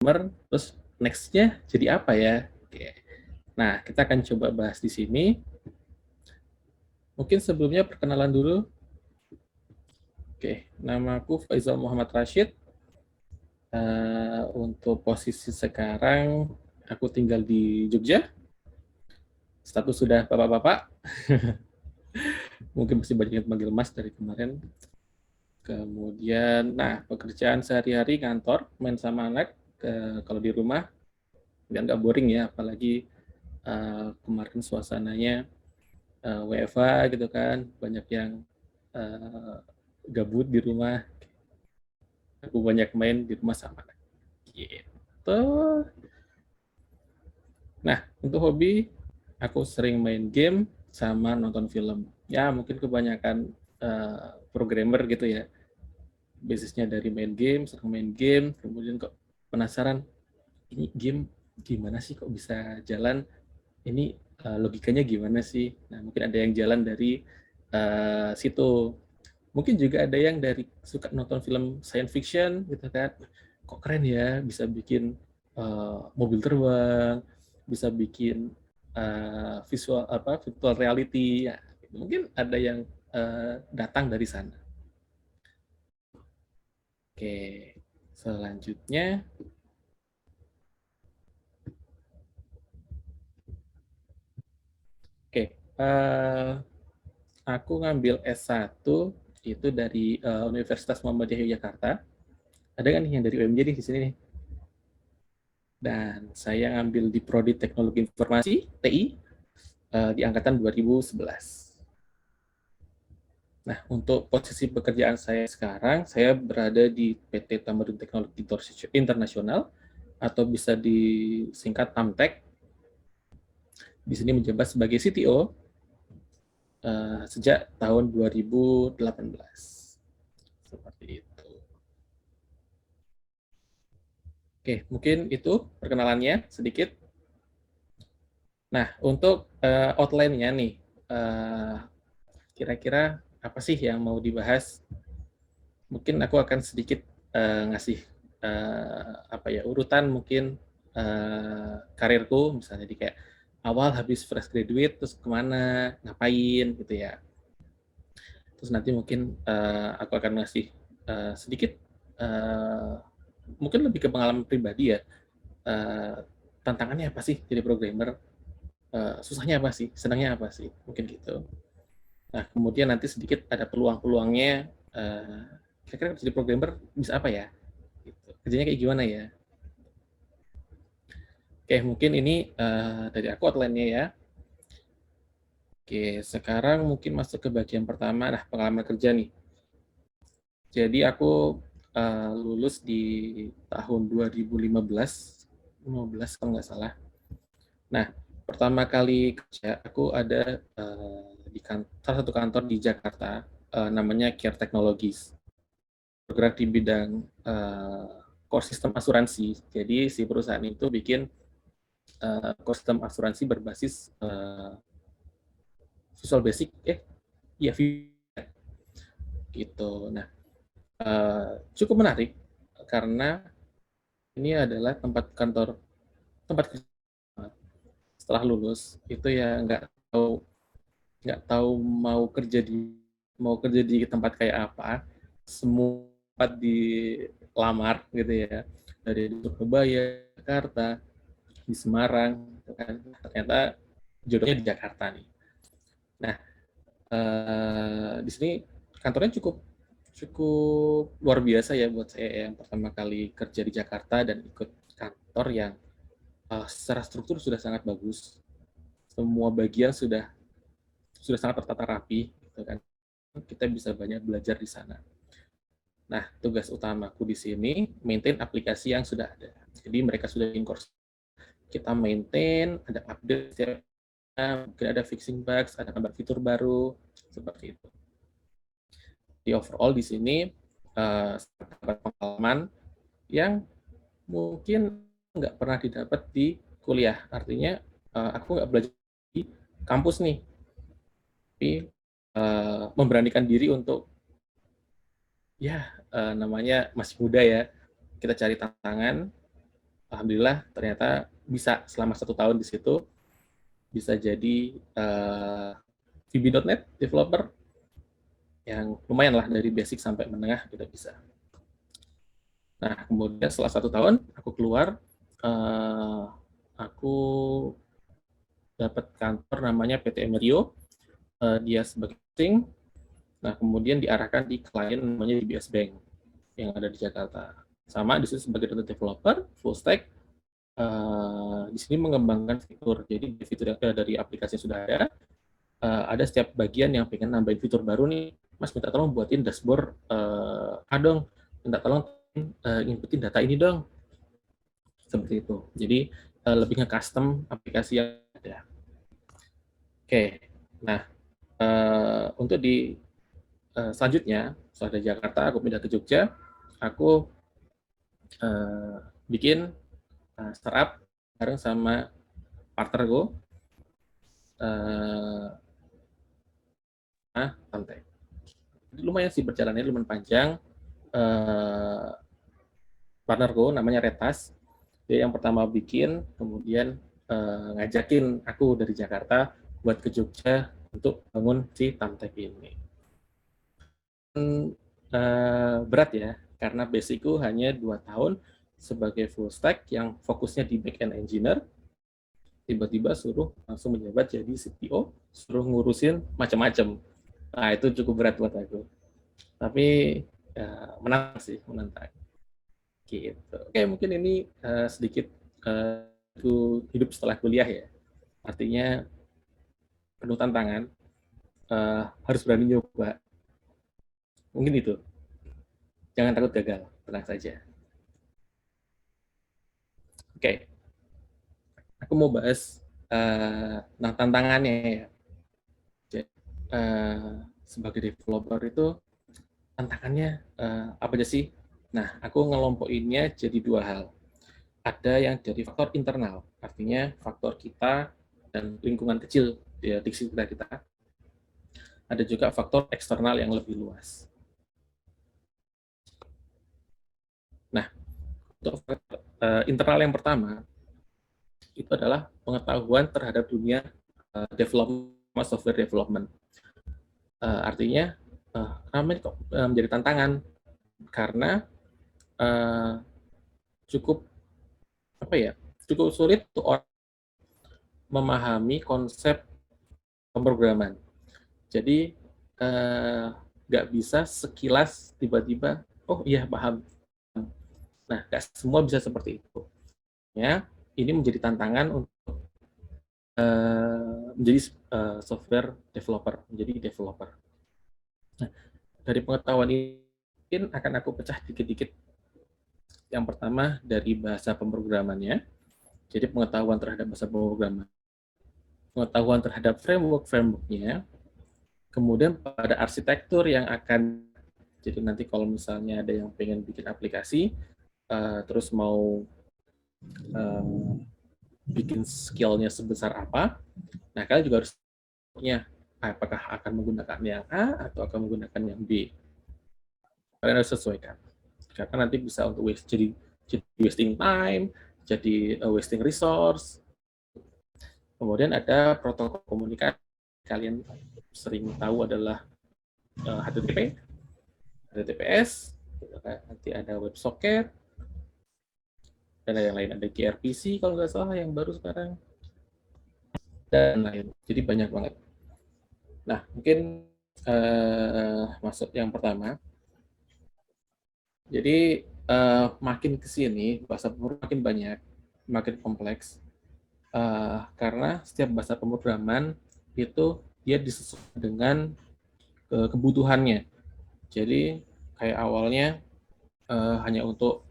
terus next-nya jadi apa ya? Oke. Nah, kita akan coba bahas di sini. Mungkin sebelumnya perkenalan dulu. Oke, namaku Faisal Muhammad Rashid. Untuk posisi sekarang, aku tinggal di Jogja. Status sudah bapak-bapak. Mungkin masih banyak yang panggil Mas dari kemarin. Kemudian, nah, pekerjaan sehari-hari kantor, main sama anak. Kalau di rumah, nggak boring ya, apalagi kemarin suasananya WFA gitu kan, banyak yang uh, gabut di rumah. Aku banyak main di rumah sama anak. Gitu. Nah, untuk hobi, aku sering main game sama nonton film. Ya, mungkin kebanyakan programmer gitu ya. Basisnya dari main game, sering main game, kemudian kok penasaran, ini game gimana sih kok bisa jalan? Ini logikanya gimana sih? Nah, mungkin ada yang jalan dari situ. Mungkin juga ada yang dari suka nonton film science fiction gitu kan, kok keren ya bisa bikin mobil terbang, bisa bikin visual apa virtual reality ya. Mungkin ada yang datang dari sana. Oke, selanjutnya, oke, aku ngambil S1 itu dari Universitas Muhammadiyah Yogyakarta. Ada kan nih yang dari UMJ di sini nih? Dan saya ngambil di Prodi Teknologi Informasi TI di angkatan 2011. Nah, untuk posisi pekerjaan saya sekarang, saya berada di PT Tamadun Teknologi Internasional atau bisa disingkat TAMTEK. Di sini menjabat sebagai CTO sejak tahun 2018. Seperti itu. Oke, mungkin itu perkenalannya sedikit. Nah, untuk outline-nya nih, kira-kira apa sih yang mau dibahas? Mungkin aku akan sedikit ngasih apa ya urutan mungkin karirku, misalnya di kayak awal habis fresh graduate terus kemana, ngapain gitu ya. Terus nanti mungkin aku akan ngasih sedikit mungkin lebih ke pengalaman pribadi ya. Tantangannya apa sih jadi programmer? Susahnya apa sih? Senangnya apa sih? Mungkin gitu. Nah, kemudian nanti sedikit ada peluang-peluangnya. Kira-kira jadi programmer bisa apa ya? Gitu. Kerjanya kayak gimana ya? Oke, mungkin ini dari aku outline-nya ya. Oke, sekarang mungkin masuk ke bagian pertama. Nah, pengalaman kerja nih. Jadi aku lulus di tahun 2015, 15 kalau nggak salah. Nah, pertama kali kerja aku ada di salah satu kantor di Jakarta, namanya Care Technologies. Bergerak di bidang core sistem asuransi. Jadi si perusahaan itu bikin core sistem asuransi berbasis Visual Basic, ya gitu. Nah, cukup menarik karena ini adalah tempat kerja setelah lulus itu ya nggak tahu mau kerja di tempat kayak apa, semua tempat dilamar gitu ya, dari di Surabaya, Jakarta, di Semarang, gitu kan. Ternyata jodohnya di Jakarta nih. Nah, di sini kantornya cukup cukup luar biasa ya buat saya yang pertama kali kerja di Jakarta dan ikut kantor yang secara struktur sudah sangat bagus. Semua bagian sudah sangat tertata rapi, gitu kan. Kita bisa banyak belajar di sana. Nah, tugas utamaku di sini maintain aplikasi yang sudah ada. Jadi mereka sudah bikin course, kita maintain, ada update, mungkin ada fixing bugs, ada tambah fitur baru, seperti itu. Di overall di sini dapat pengalaman yang mungkin nggak pernah didapat di kuliah. Artinya aku nggak belajar di kampus nih, tapi memberanikan diri untuk ya namanya masih muda ya, kita cari tantangan, alhamdulillah ternyata bisa selama 1 tahun di situ bisa jadi VB.NET developer yang lumayan lah dari basic sampai menengah kita bisa. Nah kemudian setelah 1 tahun aku keluar, aku dapat kantor namanya PT Emerio, dia sebagai ting. Nah kemudian diarahkan di klien namanya DBS Bank yang ada di Jakarta. Sama di situ sebagai .NET developer full stack. Di sini mengembangkan fitur. Jadi fitur yang dari aplikasi yang sudah ada setiap bagian yang pengen nambahin fitur baru nih, Mas minta tolong buatin dashboard dong, minta tolong inputin data ini dong, seperti itu. Jadi lebih nge-custom aplikasi yang ada. Oke, nah untuk di selanjutnya setelah dari Jakarta aku pindah ke Jogja, aku bikin startup bareng sama partnerku, santai. Lumayan sih berjalannya lumayan panjang. Partnerku namanya Retas, dia yang pertama bikin, kemudian ngajakin aku dari Jakarta buat ke Jogja untuk bangun si Tamtech ini. Berat ya, karena basicku hanya 2 tahun sebagai full stack yang fokusnya di back end engineer, tiba-tiba suruh langsung menjabat jadi CTO, suruh ngurusin macam-macam. Nah itu cukup berat buat aku. Tapi menantang sih, menantang. Gitu. Oke, mungkin ini sedikit hidup setelah kuliah ya. Artinya penuh tantangan, harus berani nyoba. Mungkin itu. Jangan takut gagal, tenang saja. Oke, aku mau bahas tantangannya ya. Sebagai developer itu tantangannya apa aja sih? Nah, aku ngelompokinnya jadi 2 hal. Ada yang dari faktor internal, artinya faktor kita dan lingkungan kecil di sekitar kita. Ada juga faktor eksternal yang lebih luas. Nah, untuk faktor internal yang pertama, itu adalah pengetahuan terhadap dunia development, software development. Artinya, ramai kok menjadi tantangan, karena cukup cukup sulit untuk memahami konsep pemrograman. Jadi nggak bisa sekilas tiba-tiba, oh iya paham. Nah, nggak semua bisa seperti itu. Ya, ini menjadi tantangan untuk menjadi software developer, menjadi developer. Nah, dari pengetahuan ini mungkin akan aku pecah dikit-dikit. Yang pertama dari bahasa pemrogramannya, jadi pengetahuan terhadap bahasa pemrograman, pengetahuan terhadap framework-nya, kemudian pada arsitektur yang akan, jadi nanti kalau misalnya ada yang pengen bikin aplikasi, terus mau bikin skillnya sebesar apa, nah kalian juga harus punya apakah akan menggunakan yang A atau akan menggunakan yang B. Kalian harus sesuaikan, karena nanti bisa untuk jadi wasting time, jadi wasting resource. Kemudian ada protokol komunikasi, kalian sering tahu adalah HTTP, HTTPS, nanti ada WebSocket, dan yang lain, ada gRPC kalau nggak salah yang baru sekarang, dan lain. Jadi banyak banget. Nah, mungkin masuk yang pertama. Jadi makin ke sini bahasa pemrograman makin banyak, makin kompleks, karena setiap bahasa pemrograman itu dia disesuaikan dengan kebutuhannya. Jadi kayak awalnya hanya untuk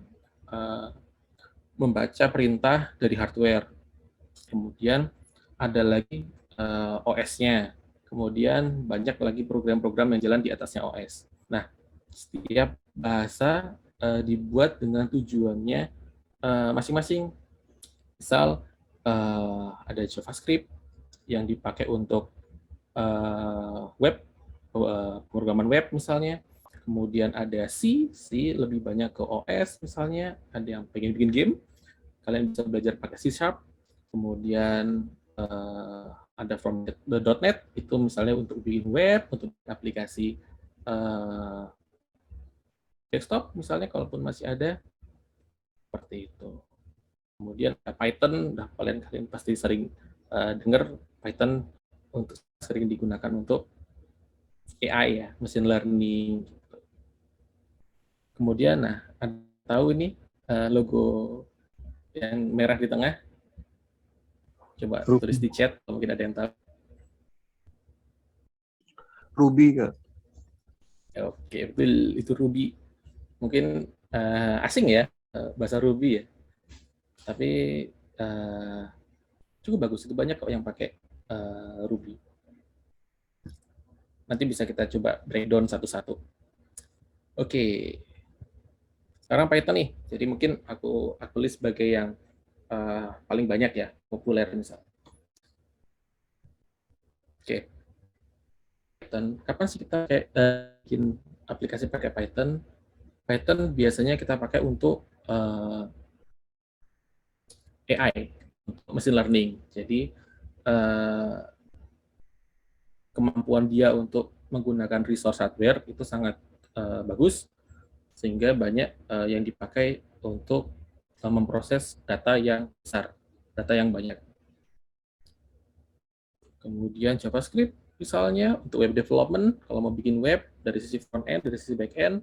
membaca perintah dari hardware, kemudian ada lagi OS-nya, kemudian banyak lagi program-program yang jalan di atasnya OS. Nah, setiap bahasa dibuat dengan tujuannya masing-masing. Misal ada JavaScript yang dipakai untuk web, pemrograman web misalnya. Kemudian ada C lebih banyak ke OS misalnya, ada yang pengen bikin game. kalian bisa belajar pakai C#, kemudian ada from the .NET, itu misalnya untuk bikin web, untuk aplikasi desktop misalnya, kalaupun masih ada, seperti itu. Kemudian Python, kalian pasti sering dengar Python untuk sering digunakan untuk AI ya, machine learning. Kemudian, nah, tahu ini logo yang merah di tengah? Coba tulis di chat, mungkin ada yang tahu. Ruby, Kak. Oke, betul, itu Ruby. Mungkin asing ya, bahasa Ruby ya. Tapi cukup bagus, itu banyak kok yang pakai Ruby. Nanti bisa kita coba breakdown satu-satu. Oke, sekarang Python nih. Jadi mungkin aku list sebagai yang paling banyak ya, populer misal. Oke, Python. Kapan sih kita bikin aplikasi pakai Python? Python biasanya kita pakai untuk AI, untuk machine learning. Jadi kemampuan dia untuk menggunakan resource hardware itu sangat bagus, sehingga banyak yang dipakai untuk memproses data yang besar, data yang banyak. Kemudian JavaScript misalnya untuk web development, kalau mau bikin web dari sisi front end, dari sisi back end,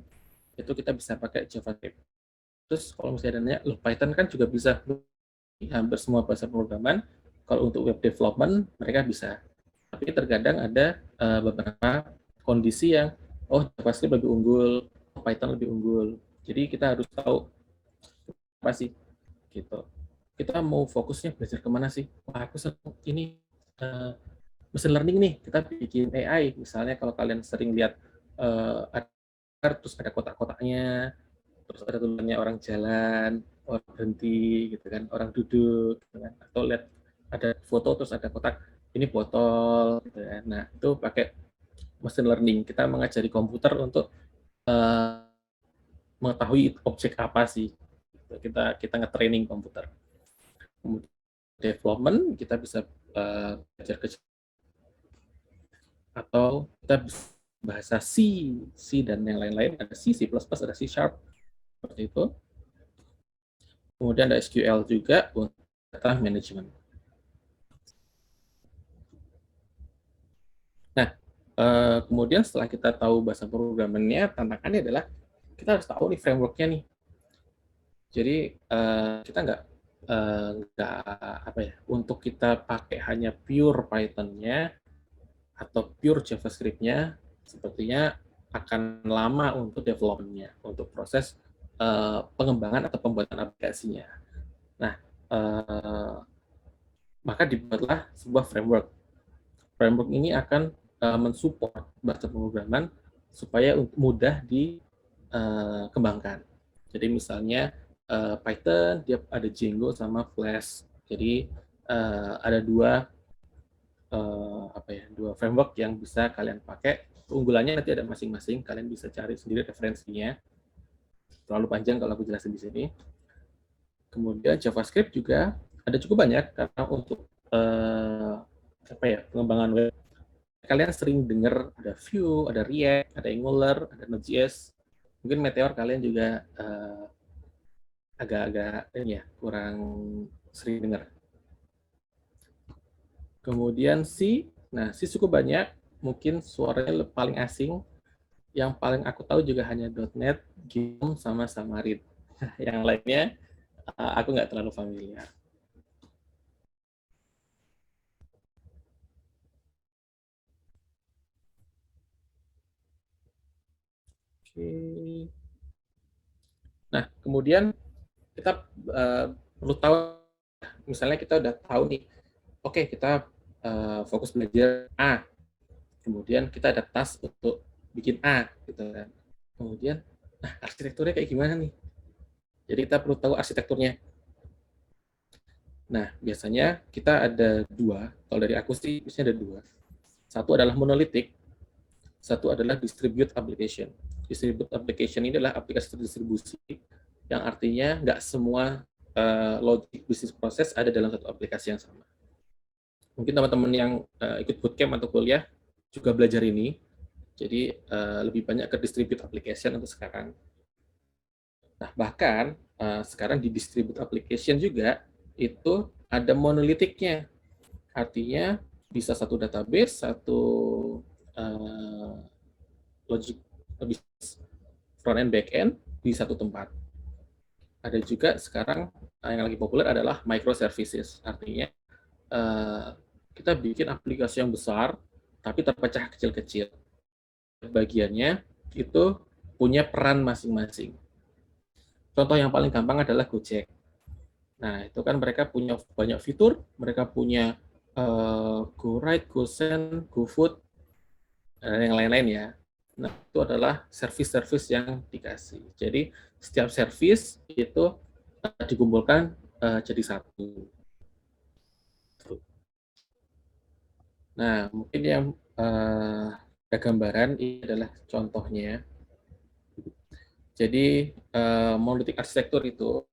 itu kita bisa pakai JavaScript. Terus kalau misalnya nanya, loh Python kan juga bisa, hampir semua bahasa programan, kalau untuk web development mereka bisa. Tapi terkadang ada beberapa kondisi yang, oh JavaScript lebih unggul, Python lebih unggul. Jadi kita harus tahu apa sih gitu. Kita mau fokusnya belajar kemana sih? Wah, aku ini machine learning nih, kita bikin AI. Misalnya kalau kalian sering lihat terus ada kotak-kotaknya, terus ada tulisannya orang jalan, orang berhenti, gitu kan, orang duduk, gitu kan. Atau lihat ada foto terus ada kotak, ini botol, gitu kan. Nah, itu pakai machine learning. Kita mengajari komputer untuk mengetahui objek apa sih. Kita nge-training komputer. Kemudian development, kita bisa belajar ke atau kita bisa bahasa C dan yang lain-lain, ada C++, ada C#, seperti itu. Kemudian ada SQL juga untuk data management. Nah, kemudian setelah kita tahu bahasa programmingnya, tantangannya adalah kita harus tahu nih framework-nya nih. Jadi kita nggak apa ya, untuk kita pakai hanya pure Python-nya atau pure JavaScript-nya, sepertinya akan lama untuk development-nya, untuk proses pengembangan atau pembuatan aplikasinya. Nah, maka dibuatlah sebuah framework. Framework ini akan mensupport bahasa pemrograman supaya mudah dikembangkan. Jadi misalnya Python, dia ada Django sama Flash. Jadi ada dua framework yang bisa kalian pakai. Keunggulannya nanti ada masing-masing, kalian bisa cari sendiri referensinya. Terlalu panjang kalau aku jelasin di sini. Kemudian JavaScript juga ada cukup banyak karena untuk pengembangan web. Kalian sering dengar ada Vue, ada React, ada Angular, ada Node.js. Mungkin Meteor kalian juga agak-agak kurang sering dengar. Kemudian C, nah C cukup banyak, mungkin suaranya paling asing. Yang paling aku tahu juga hanya .NET, GNOME, sama Xamarin. Yang lainnya aku nggak terlalu familiar. Oke. Nah, kemudian kita perlu tahu, misalnya kita udah tahu nih, oke, kita fokus belajar A, kemudian kita ada task untuk bikin A, gitu kan. Kemudian, nah arsitekturnya kayak gimana nih? Jadi kita perlu tahu arsitekturnya. Nah, biasanya kita ada dua, kalau dari aku sih biasanya ada dua. Satu adalah monolitik, satu adalah distribute application. Distribute application ini adalah aplikasi terdistribusi, yang artinya nggak semua logic bisnis proses ada dalam satu aplikasi yang sama. Mungkin teman-teman yang ikut bootcamp atau kuliah juga belajar ini. Jadi lebih banyak ke distribute application untuk sekarang. Nah, bahkan sekarang di distribute application juga itu ada monolitiknya. Artinya bisa satu database, satu logic front end back end di satu tempat. Ada juga sekarang yang lagi populer adalah microservices. Artinya kita bikin aplikasi yang besar tapi terpecah kecil-kecil. Bagiannya itu punya peran masing-masing. Contoh yang paling gampang adalah Gojek. Nah, itu kan mereka punya banyak fitur, mereka punya GoRide, GoSend, GoFood, dan yang lain-lain ya. Nah, itu adalah service-service yang dikasih. Jadi, setiap service itu dikumpulkan jadi satu. Nah, mungkin yang ada gambaran ini adalah contohnya. Jadi, monolithic architecture itu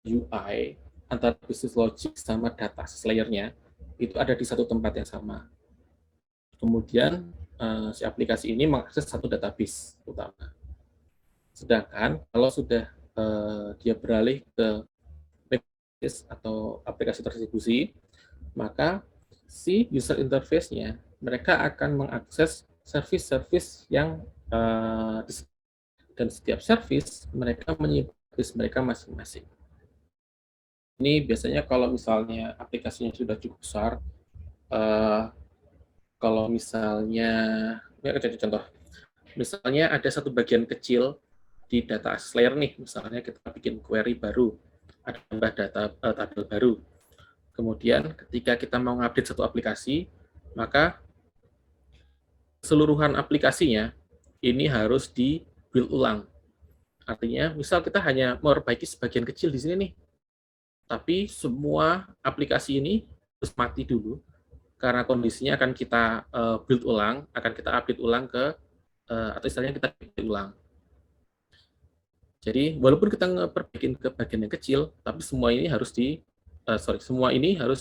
UI antara business logic sama data layer-nya itu ada di satu tempat yang sama. Kemudian si aplikasi ini mengakses satu database utama. Sedangkan kalau sudah dia beralih ke backend atau aplikasi terdistribusi, maka si user interface-nya mereka akan mengakses service-service yang dan setiap service mereka menyimpan service mereka masing-masing. Ini biasanya kalau misalnya aplikasinya sudah cukup besar, kalau misalnya, ini jadi contoh, misalnya ada satu bagian kecil di data access layer nih, misalnya kita bikin query baru, ada tambah data tabel baru. Kemudian ketika kita mau ngupdate satu aplikasi, maka keseluruhan aplikasinya ini harus di-build ulang. Artinya, misal kita hanya memperbaiki sebagian kecil di sini nih, tapi semua aplikasi ini harus mati dulu, karena kondisinya akan kita build ulang, akan kita update ulang ke, atau istilahnya kita update ulang. Jadi, walaupun kita ngeperbaikin ke bagian yang kecil, tapi semua ini harus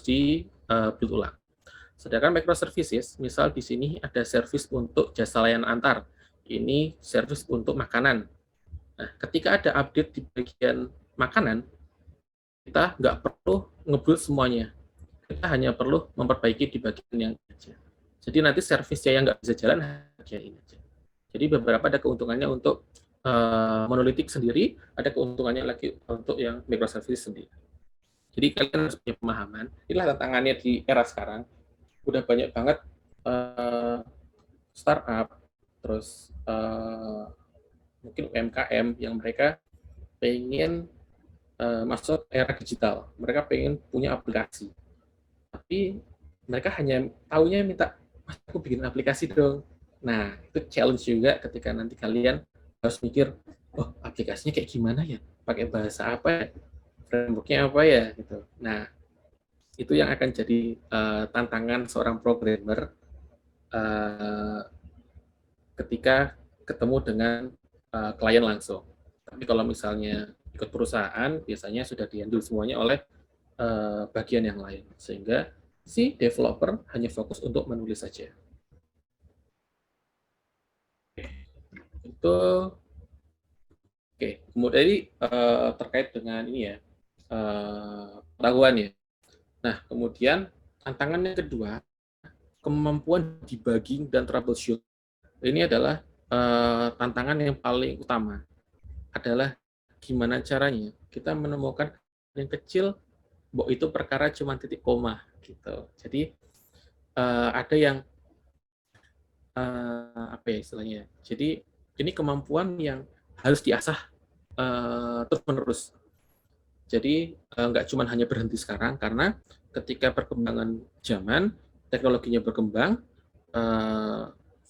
build ulang. Sedangkan microservices, misal di sini ada service untuk jasa layanan antar, ini service untuk makanan. Nah, ketika ada update di bagian makanan, kita nggak perlu nge-build semuanya. Kita hanya perlu memperbaiki di bagian yang aja. Jadi nanti service-nya yang nggak bisa jalan hanya ini aja. Jadi beberapa ada keuntungannya untuk monolitik sendiri, ada keuntungannya lagi untuk yang microservice sendiri. Jadi kalian harus punya pemahaman. Inilah tantangannya di era sekarang. Udah banyak banget startup, terus mungkin UMKM yang mereka pengen masuk era digital. Mereka pengen punya aplikasi. Tapi mereka hanya taunya minta, Mas, aku bikin aplikasi dong. Nah, itu challenge juga ketika nanti kalian harus mikir, oh, aplikasinya kayak gimana ya? Pakai bahasa apa ya? Framework-nya apa ya? Gitu. Nah, itu yang akan jadi tantangan seorang programmer ketika ketemu dengan klien langsung. Tapi kalau misalnya ikut perusahaan, biasanya sudah di-handle semuanya oleh bagian yang lain. Sehingga si developer hanya fokus untuk menulis saja. Itu oke. Kemudian ini terkait dengan ini ya, pengetahuan ya. Nah, kemudian tantangan yang kedua, kemampuan debugging dan troubleshoot. Ini adalah tantangan yang paling utama. Adalah gimana caranya kita menemukan yang kecil, itu perkara cuma titik koma gitu. Jadi ada yang apa ya istilahnya? Jadi ini kemampuan yang harus diasah terus-menerus. Jadi nggak cuma hanya berhenti sekarang, karena ketika perkembangan zaman, teknologinya berkembang,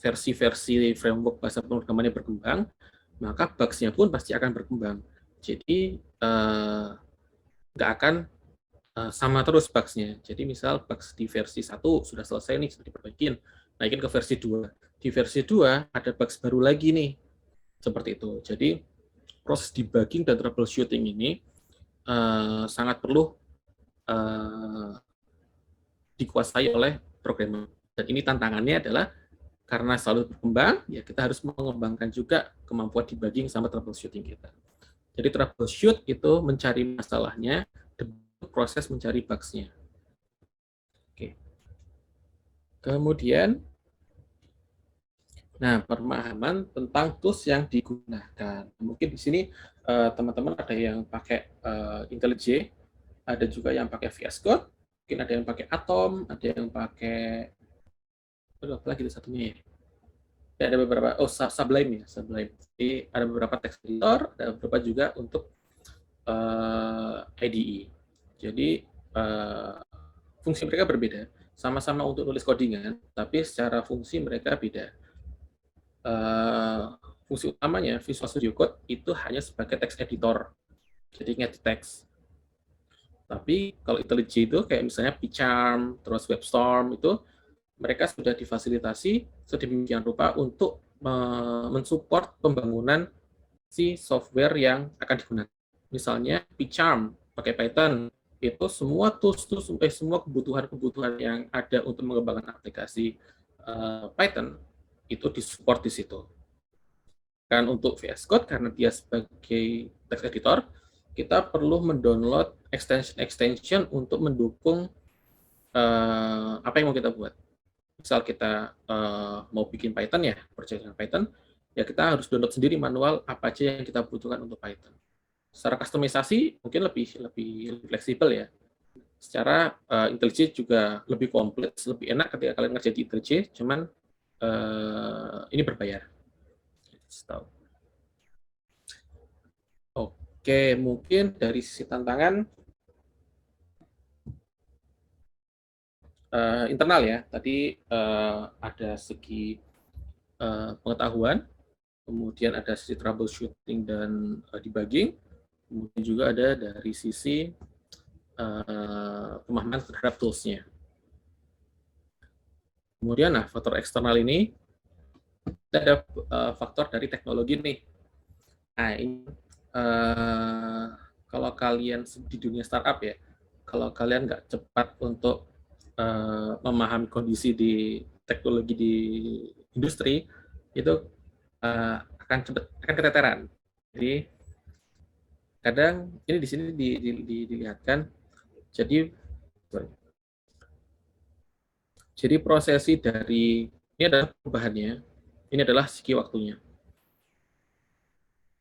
versi-versi framework bahasa pemrogramannya berkembang, maka bugs-nya pun pasti akan berkembang. Jadi nggak akan sama terus bugs-nya. Jadi misal bugs di versi 1 sudah selesai nih, sudah diperbaikin, naikin ke versi 2. Di versi 2 ada bugs baru lagi nih. Seperti itu. Jadi proses debugging dan troubleshooting ini sangat perlu dikuasai oleh programmer. Dan ini tantangannya adalah karena selalu berkembang, ya kita harus mengembangkan juga kemampuan debugging sama troubleshooting kita. Jadi troubleshoot itu mencari masalahnya, proses mencari bugs-nya. Oke. Kemudian, nah pemahaman tentang tools yang digunakan. Mungkin di sini teman-teman ada yang pakai IntelliJ, ada juga yang pakai VS Code, mungkin ada yang pakai Atom, ada yang pakai apa lagi satunya ya? Ya, ada beberapa, Sublime ya, Sublime. Jadi ada beberapa text editor, ada beberapa juga untuk IDE. Jadi fungsi mereka berbeda, sama-sama untuk nulis codingan, tapi secara fungsi mereka beda. Fungsi utamanya Visual Studio Code itu hanya sebagai text editor, jadi ngedit teks. Tapi kalau IntelliJ itu kayak misalnya PyCharm, terus WebStorm itu mereka sudah difasilitasi sedemikian rupa untuk mensupport pembangunan si software yang akan digunakan. Misalnya PyCharm pakai Python, itu semua semua kebutuhan yang ada untuk mengembangkan aplikasi Python itu disupport di situ. Dan untuk VS Code karena dia sebagai text editor, kita perlu mendownload extension untuk mendukung apa yang mau kita buat. Misal kita mau bikin Python ya, project dengan Python, ya kita harus download sendiri manual apa aja yang kita butuhkan untuk Python. Secara kustomisasi mungkin lebih fleksibel ya. Secara IntelliJ juga lebih kompleks, lebih enak ketika kalian ngerjain di IntelliJ, cuman ini berbayar. Oke, mungkin dari sisi tantangan internal ya. Tadi ada segi pengetahuan, kemudian ada sisi troubleshooting dan debugging, kemudian juga ada dari sisi pemahaman terhadap tools-nya. Kemudian, nah, faktor eksternal ini, ada faktor dari teknologi nih. Nah, ini kalau kalian di dunia startup ya, kalau kalian nggak cepat untuk memahami kondisi di teknologi di industri, itu akan keteteran. Jadi kadang ini di sini dilihatkan, jadi prosesi dari ini adalah perubahannya, ini adalah segi waktunya.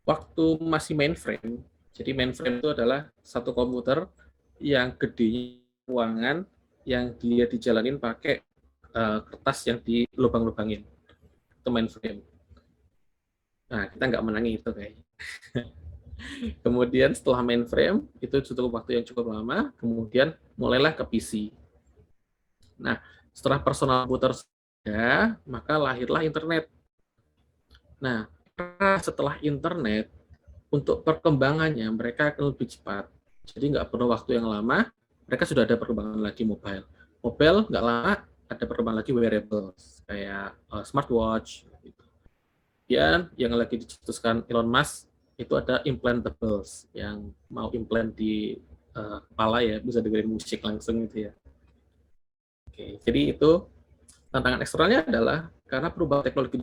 Waktu masih mainframe, jadi mainframe itu adalah satu komputer yang gedenya ruangan yang dia dijalanin pakai kertas yang dilubang-lubangin. Itu mainframe. Nah, kita nggak menangi itu kayaknya. Kemudian setelah mainframe, itu cukup waktu yang cukup lama, kemudian mulailah ke PC. Nah, setelah personal computer ada, maka lahirlah internet. Nah, setelah internet, untuk perkembangannya mereka akan lebih cepat. Jadi nggak perlu waktu yang lama, mereka sudah ada perkembangan lagi mobile. Mobile nggak lama, ada perkembangan lagi wearables, kayak smartwatch. Dan yang lagi dicetuskan Elon Musk, itu ada implantables, yang mau implant di kepala ya, bisa dengerin musik langsung gitu ya. Oke, jadi itu tantangan eksternalnya adalah karena perubahan teknologi.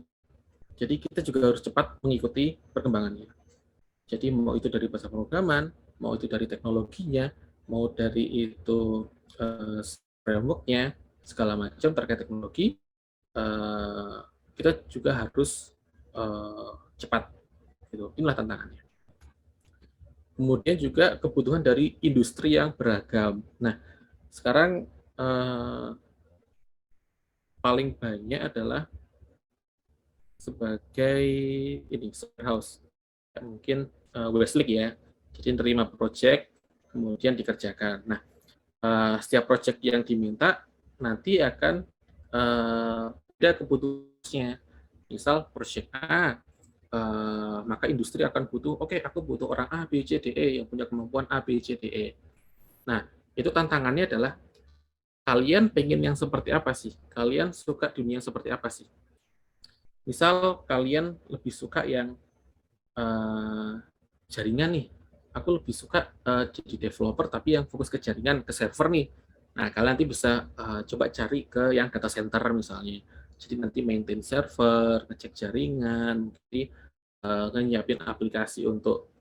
Jadi kita juga harus cepat mengikuti perkembangannya. Jadi mau itu dari bahasa pemrograman, mau itu dari teknologinya, mau dari itu framework-nya, segala macam terkait teknologi, kita juga harus cepat. Gitu. Inilah tantangannya. Kemudian juga kebutuhan dari industri yang beragam. Nah, sekarang paling banyak adalah sebagai ini warehouse, mungkin Westlake ya, jadi terima project kemudian dikerjakan. Nah, setiap project yang diminta nanti akan ada kebutuhannya. Misal project A, maka industri akan butuh, oke, aku butuh orang A, B, C, D, E yang punya kemampuan A, B, C, D, E. Nah, itu tantangannya adalah kalian pengen yang seperti apa sih? Kalian suka dunia yang seperti apa sih? Misal kalian lebih suka yang jaringan nih, aku lebih suka jadi developer tapi yang fokus ke jaringan, ke server nih. Nah, kalian nanti bisa coba cari ke yang data center misalnya. Jadi nanti maintain server, ngecek jaringan, jadi nyiapin aplikasi untuk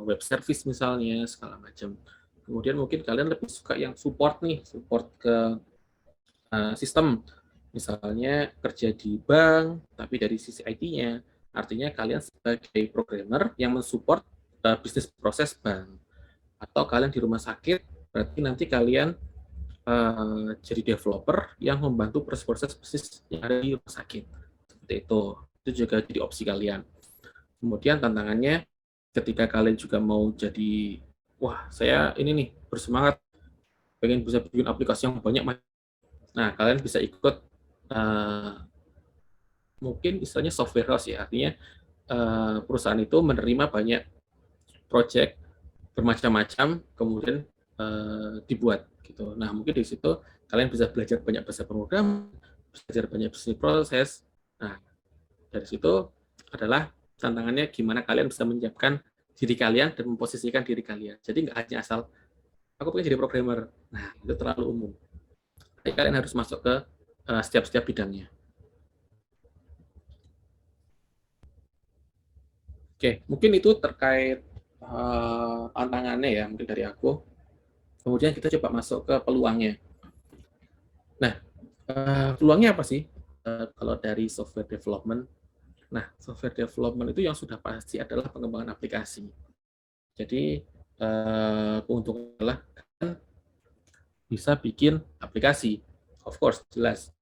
web service misalnya, segala macam. Kemudian mungkin kalian lebih suka yang support nih, support ke sistem. Misalnya kerja di bank, tapi dari sisi IT-nya, artinya kalian sebagai programmer yang mensupport bisnis proses bank. Atau kalian di rumah sakit, berarti nanti kalian jadi developer yang membantu proses-proses bisnis yang ada di rumah sakit. Seperti itu. Itu juga jadi opsi kalian. Kemudian tantangannya, ketika kalian juga mau jadi, wah saya ini nih bersemangat, pengen bisa bikin aplikasi yang banyak. Nah, kalian bisa ikut mungkin istilahnya software house ya, artinya perusahaan itu menerima banyak project bermacam-macam, kemudian dibuat gitu. Nah, mungkin di situ kalian bisa belajar banyak bahasa pemrogram, belajar banyak bisnis proses. Nah, dari situ adalah tantangannya gimana kalian bisa menyiapkan diri kalian dan memposisikan diri kalian. Jadi nggak hanya asal aku pengen jadi programmer. Nah, itu terlalu umum. Jadi kalian harus masuk ke setiap bidangnya. Oke, mungkin itu terkait tantangannya ya, mungkin dari aku. Kemudian kita coba masuk ke peluangnya. Nah, peluangnya apa sih kalau dari software development? Nah, software development itu yang sudah pasti adalah pengembangan aplikasi. Jadi, keuntungan adalah kan bisa bikin aplikasi. Of course, jelas.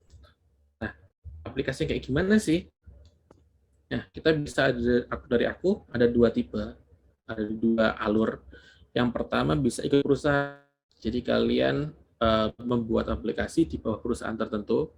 Nah, aplikasi kayak gimana sih? Nah, kita bisa dari aku ada dua tipe, ada dua alur. Yang pertama bisa ikut perusahaan. Jadi kalian membuat aplikasi di bawah perusahaan tertentu,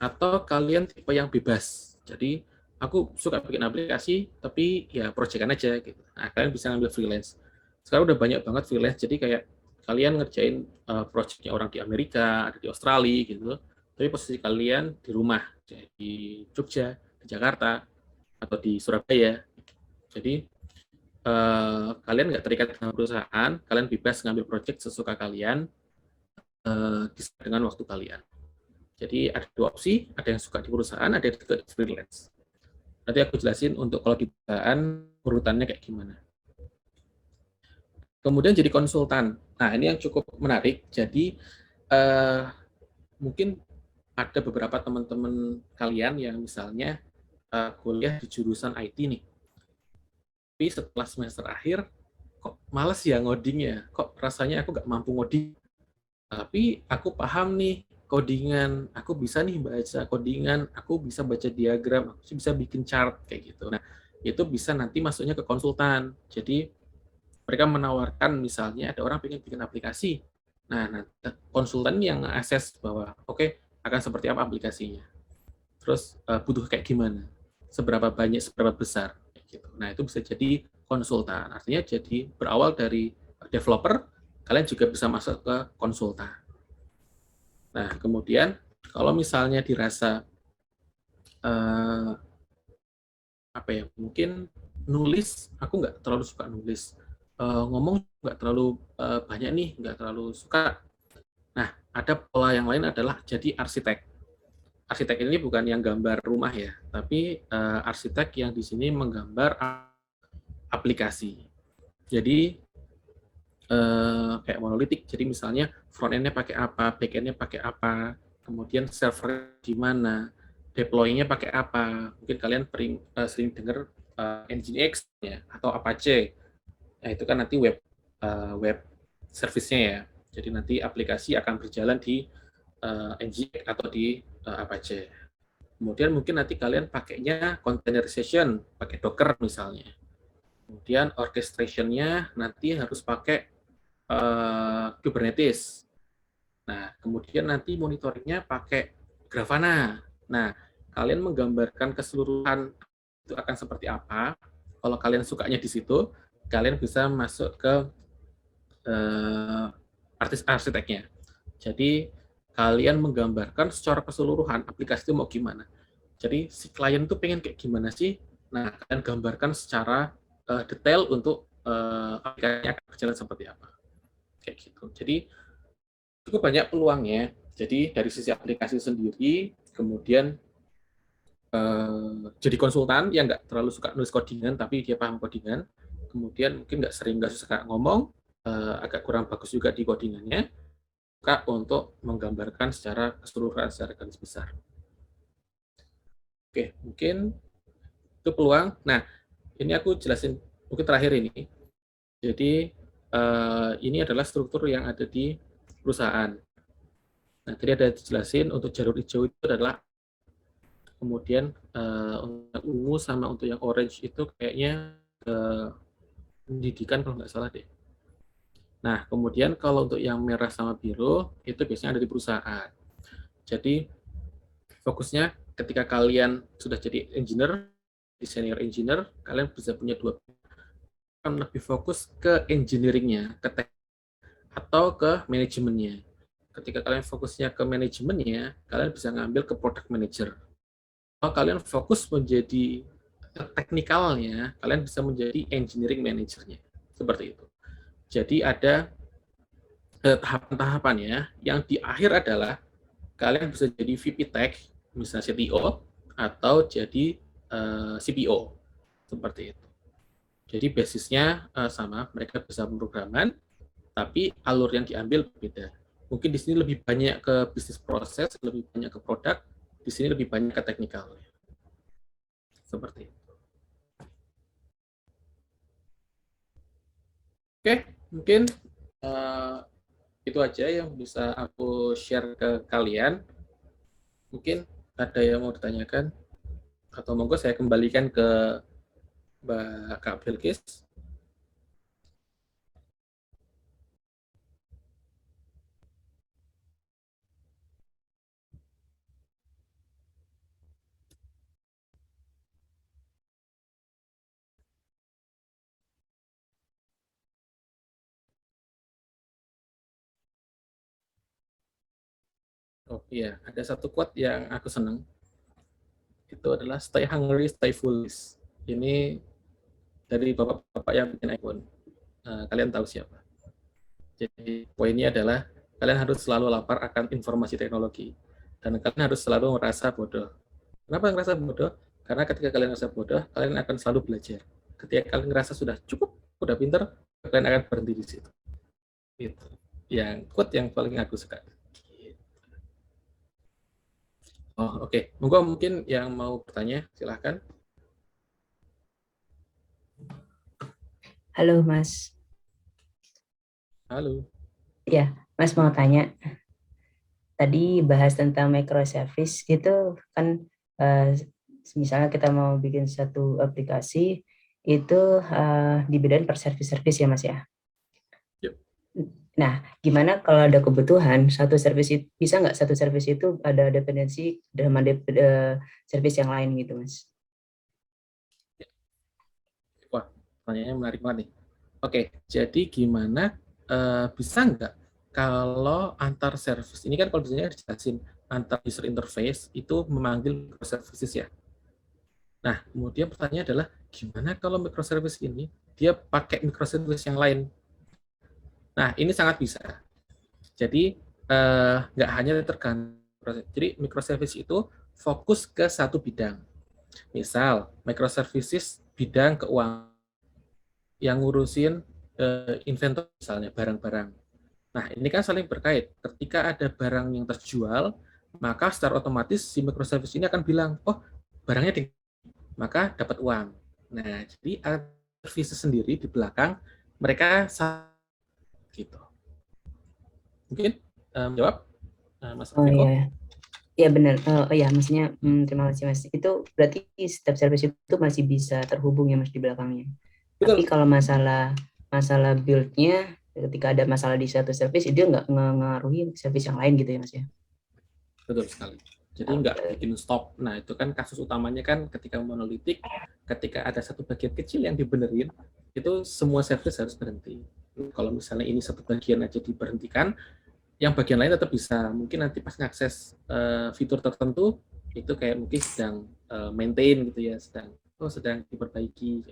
atau kalian tipe yang bebas. Jadi aku suka bikin aplikasi, tapi ya proyekan aja gitu. Nah, kalian bisa ngambil freelance. Sekarang udah banyak banget freelance. Jadi kayak kalian ngerjain proyeknya orang di Amerika, ada di Australia gitu. Tapi posisi kalian di rumah, di Jogja, di Jakarta, atau di Surabaya. Jadi kalian nggak terikat dengan perusahaan, kalian bebas ngambil proyek sesuka kalian dengan waktu kalian. Jadi ada dua opsi, ada yang suka di perusahaan, ada yang suka di freelance. Nanti aku jelasin untuk kalau di perusahaan urutannya kayak gimana. Kemudian jadi konsultan. Nah, ini yang cukup menarik. Jadi mungkin ada beberapa teman-teman kalian yang misalnya kuliah di jurusan IT nih. Tapi setelah semester akhir, kok males ya ngodingnya? Kok rasanya aku nggak mampu ngoding? Tapi aku paham nih codingan, aku bisa nih baca codingan, aku bisa baca diagram, aku bisa bikin chart kayak gitu. Nah, itu bisa nanti masuknya ke konsultan. Jadi mereka menawarkan misalnya ada orang pengen bikin aplikasi. Nah, konsultan yang akses bahwa oke, akan seperti apa aplikasinya. Terus butuh kayak gimana? Seberapa banyak, seberapa besar kayak gitu. Nah, itu bisa jadi konsultan. Artinya jadi berawal dari developer, kalian juga bisa masuk ke konsultan. Nah, kemudian kalau misalnya dirasa apa ya, mungkin nulis, aku nggak terlalu suka nulis, ngomong nggak terlalu banyak nih, nggak terlalu suka. Nah, ada pola yang lain adalah jadi arsitek. Arsitek ini bukan yang gambar rumah ya, tapi arsitek yang di sini menggambar aplikasi. Jadi kayak monolitik. Jadi misalnya front end-nya pakai apa, back end-nya pakai apa, kemudian server di mana, deploy-nya pakai apa. Mungkin kalian sering dengar Nginx ya, atau Apache. Nah, itu kan nanti web service-nya ya. Jadi nanti aplikasi akan berjalan di Nginx atau di Apache. Kemudian mungkin nanti kalian pakainya containerization, pakai Docker misalnya. Kemudian orchestration-nya nanti harus pakai Kubernetes. Nah, kemudian nanti monitoringnya pakai Grafana. Nah, kalian menggambarkan keseluruhan itu akan seperti apa. Kalau kalian sukanya di situ, kalian bisa masuk ke arsiteknya. Jadi, kalian menggambarkan secara keseluruhan aplikasi itu mau gimana. Jadi, si klien itu pengen kayak gimana sih? Nah, kalian gambarkan secara detail untuk aplikasinya akan berjalan seperti apa. Kayak gitu. Jadi cukup banyak peluangnya. Jadi dari sisi aplikasi sendiri, kemudian jadi konsultan yang nggak terlalu suka nulis codingan, tapi dia paham codingan. Kemudian mungkin nggak suka ngomong, agak kurang bagus juga di codingannya, suka untuk menggambarkan secara keseluruhan, secara garis besar. Oke, mungkin itu peluang. Nah, ini aku jelasin mungkin terakhir ini. Jadi ini adalah struktur yang ada di perusahaan. Nah, tadi ada dijelasin untuk jalur hijau itu adalah, kemudian untuk ungu sama untuk yang orange itu kayaknya pendidikan kalau nggak salah deh. Nah, kemudian kalau untuk yang merah sama biru itu biasanya ada di perusahaan. Jadi fokusnya ketika kalian sudah jadi engineer, senior engineer, kalian bisa punya dua, kan lebih fokus ke engineeringnya, ke tech, atau ke manajemennya. Ketika kalian fokusnya ke manajemennya, kalian bisa ngambil ke product manager. Kalau kalian fokus menjadi teknikalnya, kalian bisa menjadi engineering manajernya. Seperti itu. Jadi ada tahapan-tahapannya, yang di akhir adalah kalian bisa jadi VP Tech, misalnya CTO, atau jadi CPO. Seperti itu. Jadi basisnya sama, mereka bisa pemrograman, tapi alur yang diambil berbeda. Mungkin di sini lebih banyak ke bisnis proses, lebih banyak ke produk, di sini lebih banyak ke teknikal. Seperti itu. Oke, mungkin itu aja yang bisa aku share ke kalian. Mungkin ada yang mau ditanyakan, atau monggo saya kembalikan ke Mbak Kak Bilkis. Oh iya, ada satu quote yang aku senang. Itu adalah stay hungry, stay foolish. Ini dari bapak-bapak yang bikin iPhone. Kalian tahu siapa? Jadi poinnya adalah kalian harus selalu lapar akan informasi teknologi. Dan kalian harus selalu merasa bodoh. Kenapa merasa bodoh? Karena ketika kalian merasa bodoh, kalian akan selalu belajar. Ketika kalian merasa sudah cukup, sudah pinter, kalian akan berhenti di situ. Itu yang quote yang paling aku suka. Oh, oke. Monggo mungkin yang mau bertanya, silahkan. Halo Mas, Halo. ya Mas mau tanya, tadi bahas tentang microservice itu kan misalnya kita mau bikin satu aplikasi itu dibedain per service-service ya Mas ya. Yuk. Nah, gimana kalau ada kebutuhan satu service itu bisa nggak satu service itu ada dependensi dengan service yang lain gitu Mas? Wah, pertanyaannya menarik banget nih. Oke, jadi gimana bisa nggak kalau antar service, ini kan kalau biasanya dijelasin antar user interface itu memanggil microservices ya. Nah, kemudian pertanyaannya adalah gimana kalau microservice ini dia pakai microservice yang lain. Nah, ini sangat bisa. Jadi nggak hanya tergantung. Jadi microservice itu fokus ke satu bidang. Misal microservices bidang keuangan yang ngurusin inventory misalnya barang-barang. Nah, ini kan saling berkait. Ketika ada barang yang terjual, maka secara otomatis si microservice ini akan bilang, oh barangnya di, maka dapat uang. Nah, jadi service sendiri di belakang mereka gitu. Mungkin jawab Mas Oh Viko. iya, ya benar. Oh ya, maksudnya terima kasih Mas. Itu berarti setiap service itu masih bisa terhubung ya Mas di belakangnya. Tapi Betul, kalau masalah masalah build-nya, ketika ada masalah di satu service, itu nggak ngaruhi service yang lain gitu ya Mas ya? betul sekali. Jadi nggak Oke. bikin stop. Nah, itu kan kasus utamanya kan ketika monolitik, ketika ada satu bagian kecil yang dibenerin, itu semua service harus berhenti. Kalau misalnya ini satu bagian aja diberhentikan, yang bagian lain tetap bisa. Mungkin nanti pas ngakses fitur tertentu, itu kayak mungkin sedang maintain gitu ya, sedang diperbaiki.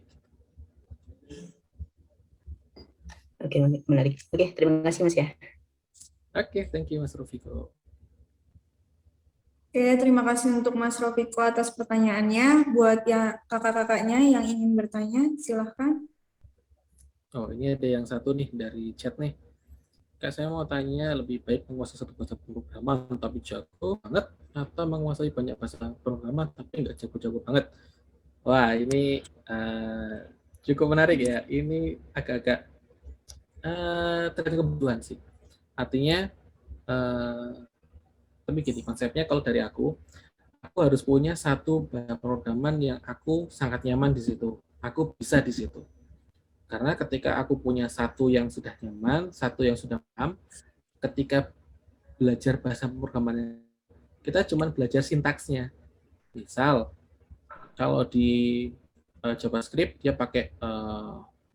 Oke, menarik. Oke, terima kasih Mas ya. Oke, thank you Mas Rufiko. Oke, terima kasih untuk Mas Rofiko atas pertanyaannya. Buat ya kakak-kakaknya yang ingin bertanya, silahkan. Oh, ini ada yang satu nih dari chat nih. Kak, saya mau tanya, lebih baik menguasai satu bahasa pemrograman tapi jago banget, atau menguasai banyak bahasa pemrograman tapi nggak jago-jago banget? Wah, ini cukup menarik ya. Ini agak-agak tergantung kebutuhan sih. Artinya, tapi gini, konsepnya kalau dari aku harus punya satu bahasa pemrograman yang aku sangat nyaman di situ. Aku bisa di situ. Karena ketika aku punya satu yang sudah nyaman, satu yang sudah paham, ketika belajar bahasa pemrograman, kita cuma belajar sintaksnya. Misal, kalau di JavaScript dia pakai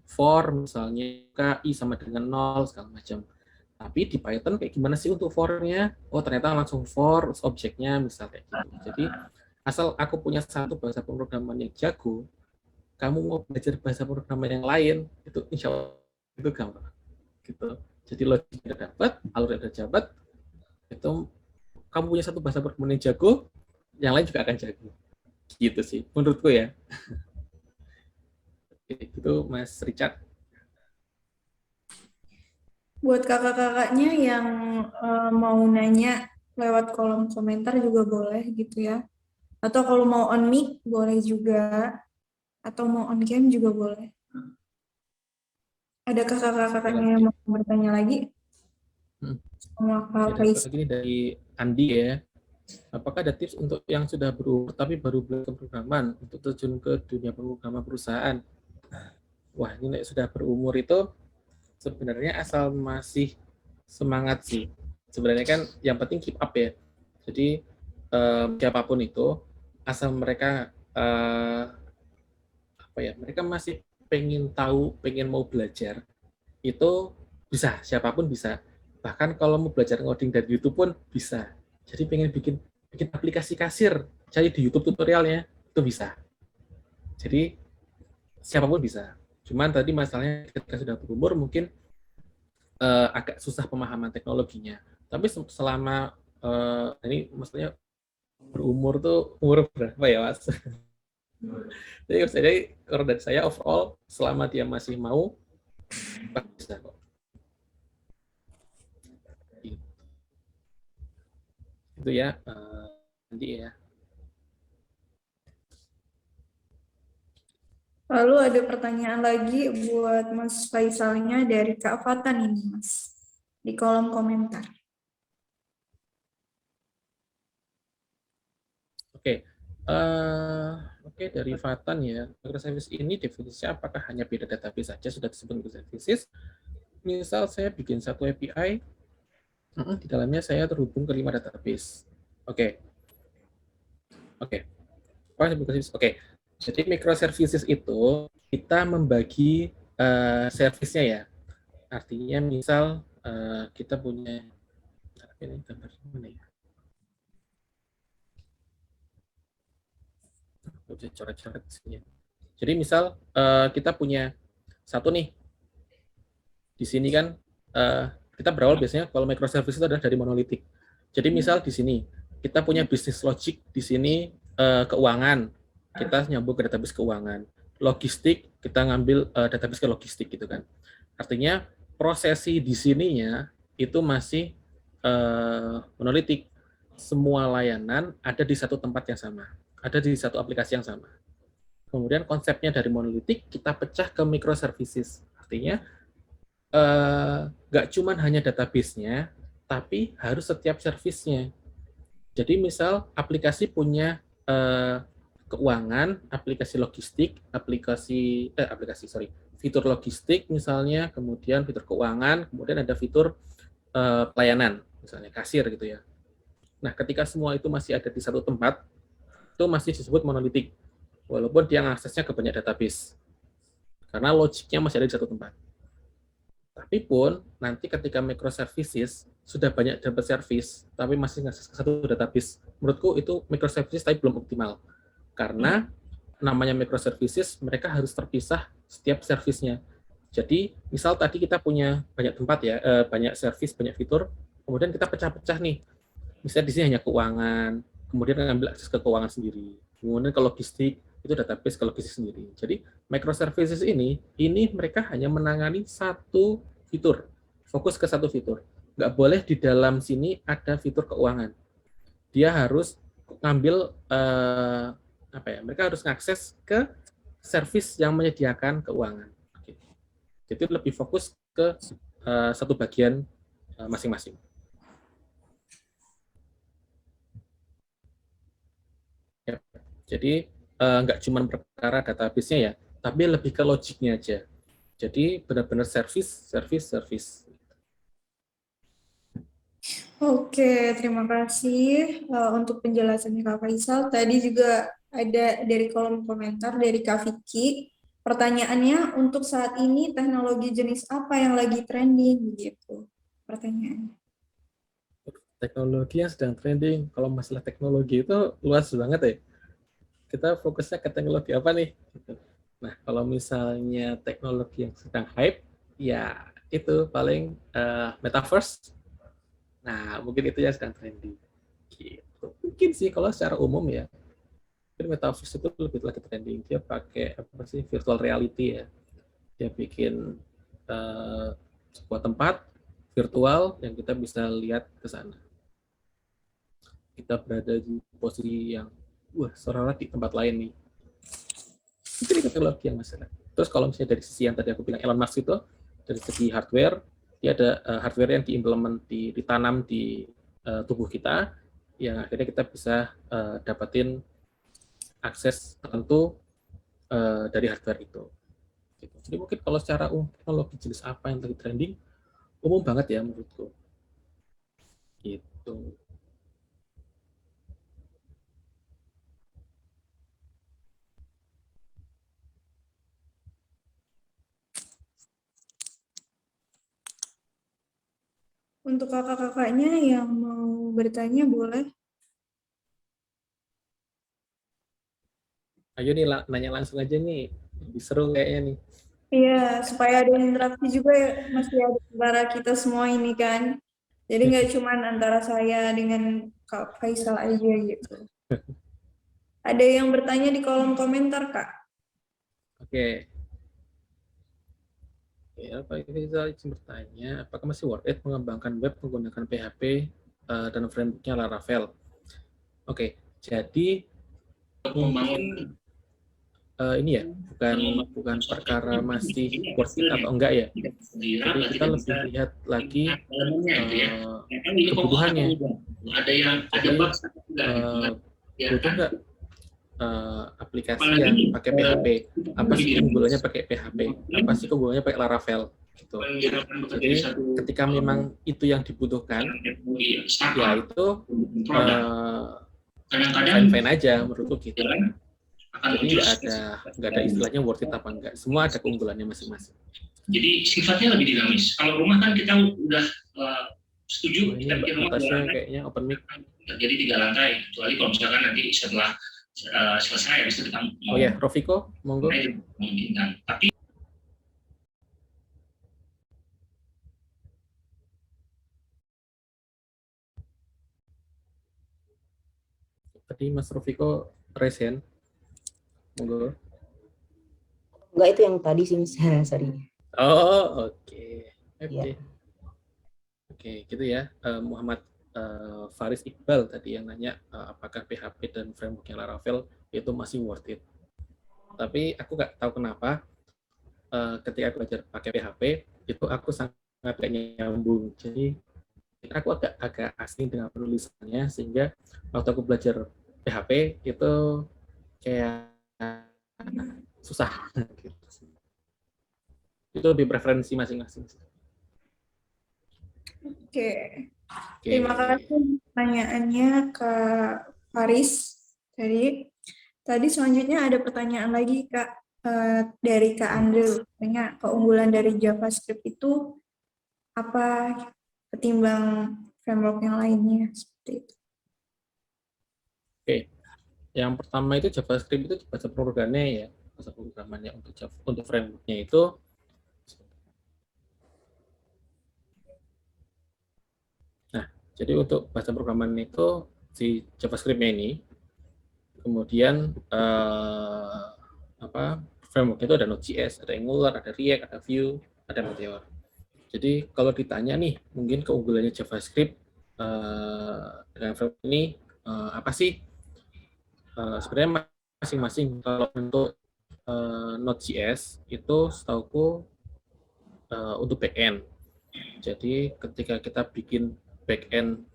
for, misalnya i sama dengan 0, segala macam. Tapi di Python kayak gimana sih untuk for-nya? Oh, ternyata langsung for objeknya, misalnya kayak gitu. Jadi, asal aku punya satu bahasa pemrograman yang jago, kamu mau belajar bahasa pemrograman yang lain, itu insya Allah itu gampang. Gitu. Jadi logiknya dapat, alurnya udah dapat, itu kamu punya satu bahasa pemrograman yang jago, yang lain juga akan jago. Gitu sih, menurutku ya. Itu Mas Richard. Buat kakak-kakaknya yang mau nanya lewat kolom komentar juga boleh gitu ya. Atau kalau mau on mic boleh juga. Atau mau on cam juga boleh. Ada kakak-kakaknya yang mau bertanya lagi? Sama Kak Faiz. Lagi dari Andi ya. Apakah ada tips untuk yang sudah berumur tapi baru belajar pemrograman untuk terjun ke dunia pemrograman perusahaan? Wah, ini sudah berumur itu sebenarnya asal masih semangat sih. Sebenarnya kan yang penting keep up ya. Jadi siapapun itu asal mereka mereka masih pengen tahu, pengen mau belajar, itu bisa, siapapun bisa. Bahkan kalau mau belajar ngoding dari YouTube pun bisa. Jadi pengen bikin aplikasi kasir, cari di YouTube tutorialnya, itu bisa. Jadi siapapun bisa. Cuman tadi masalahnya ketika sudah berumur mungkin agak susah pemahaman teknologinya. Tapi selama ini maksudnya berumur tuh umur berapa ya Mas? Jadi kalau dari saya overall selama dia masih mau bisa kok. Itu ya nanti ya. Lalu ada pertanyaan lagi buat Mas Faisalnya dari Kak Fatan ini Mas. Di kolom komentar. Oke, dari Fatan ya. Microservice ini definisinya apakah hanya beda database saja sudah disebut microservices? Misal saya bikin satu API, di dalamnya saya terhubung ke 5 database. Oke. Oke. Jadi microservices itu kita membagi service-nya ya. Artinya misal kita punya ini gambar mana ya? Bisa coret-coret sini. Jadi misal kita punya satu nih. Di sini kan kita berawal biasanya kalau microservice itu adalah dari monolitik. Jadi misal di sini kita punya business logic, di sini keuangan, kita nyambung ke database keuangan. Logistik, kita ngambil database ke logistik gitu kan. Artinya prosesi di sininya itu masih monolitik. Semua layanan ada di satu tempat yang sama, ada di satu aplikasi yang sama. Kemudian konsepnya dari monolitik kita pecah ke microservices. Artinya nggak cuma hanya database-nya, tapi harus setiap service-nya. Jadi misal aplikasi punya keuangan, aplikasi logistik, fitur logistik misalnya, kemudian fitur keuangan, kemudian ada fitur pelayanan, misalnya kasir gitu ya. Nah, ketika semua itu masih ada di satu tempat, itu masih disebut monolitik, walaupun dia aksesnya ke banyak database, karena logiknya masih ada di satu tempat. Tapi pun nanti ketika microservices sudah banyak dapat service, tapi masih ngakses ke satu database, menurutku itu microservices tapi belum optimal. Karena namanya microservices, mereka harus terpisah setiap service-nya. Jadi misal tadi kita punya banyak tempat ya, banyak service, banyak fitur, kemudian kita pecah-pecah nih. Misalnya di sini hanya keuangan, kemudian ngambil akses ke keuangan sendiri. Kemudian ke logistik, itu database ke logistik sendiri. Jadi microservices ini mereka hanya menangani satu fitur, fokus ke satu fitur. Nggak boleh di dalam sini ada fitur keuangan. Dia harus ngambil apa ya? Mereka harus mengakses ke service yang menyediakan keuangan. Jadi lebih fokus ke satu bagian masing-masing. Ya. Jadi nggak cuma perkara database-nya ya, tapi lebih ke logiknya aja. Jadi benar-benar service. Oke, terima kasih untuk penjelasannya Kak Faisal. Tadi juga ada dari kolom komentar dari Kak Vicky. Pertanyaannya, untuk saat ini teknologi jenis apa yang lagi trending gitu? Pertanyaannya. Teknologi yang sedang trending, kalau masalah teknologi itu luas banget ya. Kita fokusnya ke teknologi apa nih? Nah, kalau misalnya teknologi yang sedang hype, ya itu paling metaverse. Nah, mungkin itu yang sedang trending. Gitu. Mungkin sih kalau secara umum ya, metaverse itu lebih lagi trending. Dia pakai apa sih virtual reality ya. Dia bikin sebuah tempat virtual yang kita bisa lihat ke sana. Kita berada di posisi yang seolah-olah di tempat lain nih. Mungkin itu teknologi yang masalah. Terus kalau misalnya dari sisi yang tadi aku bilang Elon Musk itu, dari segi hardware, dia ada hardware yang ditanam di tubuh kita, yang akhirnya kita bisa dapatin akses tertentu dari hardware itu. Gitu. Jadi mungkin kalau secara teknologi jenis apa yang lagi trending, umum banget ya menurutku. Gitu. Untuk kakak-kakaknya yang mau bertanya boleh. Ayo nih nanya langsung aja nih, lebih seru kayaknya nih. Iya, supaya ada interaksi juga ya, masih ada antara kita semua ini kan. Jadi nggak cuma antara saya dengan Kak Faisal aja gitu. Ada yang bertanya di kolom komentar, Kak. Oke. Ya, Pak Rizal izin bertanya, apakah masih worth it mengembangkan web menggunakan PHP dan framework-nya Laravel? Oke, jadi mungkin ini ya, bukan perkara masih worth it atau enggak ya. Jadi kita lebih lihat lagi kebutuhannya. Jadi butuh nggak aplikasi yang pakai PHP? Apa sih keunggulannya pakai PHP? Apa sih keunggulannya pakai Laravel? Gitu. Jadi ketika memang itu yang dibutuhkan, ya itu fine-fine aja menurutku gitu. Jadi nggak ada istilahnya worth it apa enggak. Semua ada keunggulannya masing-masing. Jadi sifatnya lebih dinamis. Kalau rumah kan kita udah setuju kita bikin rumah kayaknya open mic. Jadi 3 lantai. Kecuali kalau misalkan nanti setelah selesai habis itu kita mau. Oh ya, Rofiko, monggo. Memungkinkan. Tapi tadi Mas Rofiko resen. Monggo. Enggak, itu yang tadi sih, sorry. Oh, oke. Iya. Oke, gitu ya. Muhammad Faris Iqbal tadi yang nanya apakah PHP dan framework-nya Laravel itu masih worth it. Tapi aku nggak tahu kenapa ketika aku belajar pakai PHP itu aku sangat gak nyambung. Jadi aku agak asing dengan penulisannya, sehingga waktu aku belajar PHP itu kayak susah. Itu lebih preferensi masing-masing. Oke. Terima kasih pertanyaannya ke Faris. Tadi selanjutnya ada pertanyaan lagi Kak dari Kak Andrew. Tanya keunggulan dari JavaScript itu apa ketimbang framework yang lainnya seperti itu. Oke. Yang pertama itu JavaScript itu bahasa programnya ya. Bahasa programannya untuk framework-nya itu Jadi untuk bahasa programan itu si JavaScript-nya ini, kemudian framework itu ada Node.js, ada Angular, ada React, ada Vue, ada Meteor. Jadi kalau ditanya nih, mungkin keunggulannya JavaScript dengan framework ini apa sih? Sebenarnya masing-masing. Kalau untuk Node.js itu setauku untuk backend. Jadi ketika kita bikin backend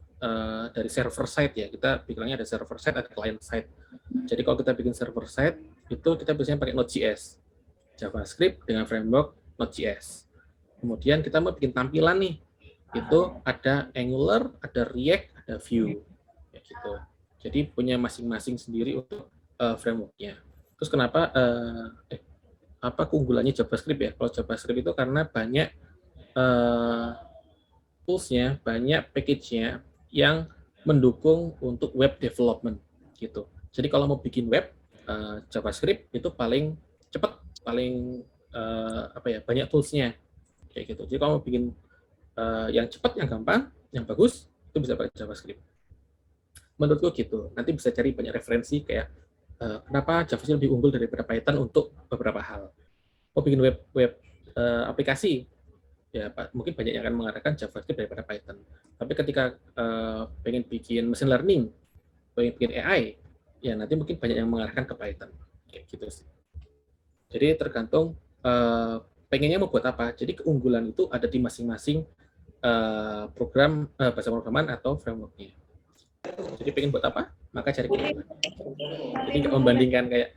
dari server side ya, kita bilangnya ada server side, ada client side. Jadi kalau kita bikin server side, itu kita biasanya pakai Node.js, JavaScript dengan framework Node.js. Kemudian kita mau bikin tampilan nih, itu ada Angular, ada React, ada Vue, kayak gitu. Jadi punya masing-masing sendiri untuk frameworknya. Terus kenapa apa keunggulannya JavaScript ya? Kalau JavaScript itu karena banyak tools-nya, banyak package-nya yang mendukung untuk web development gitu. Jadi kalau mau bikin web, JavaScript itu paling cepat, paling banyak tools-nya kayak gitu. Jadi kalau mau bikin yang cepat, yang gampang, yang bagus, itu bisa pakai JavaScript. Menurutku gitu. Nanti bisa cari banyak referensi kayak kenapa JavaScript lebih unggul daripada Python untuk beberapa hal. Mau bikin web aplikasi, ya mungkin banyak yang akan mengatakan JavaScript daripada Python. Tapi ketika pengen bikin machine learning, pengen bikin AI, ya nanti mungkin banyak yang mengarahkan ke Python. Kayak gitu sih. Jadi tergantung pengennya mau buat apa. Jadi keunggulan itu ada di masing-masing program bahasa programan atau framework-nya. Jadi pengen buat apa, maka cari keunggulan. Jadi nggak membandingkan kayak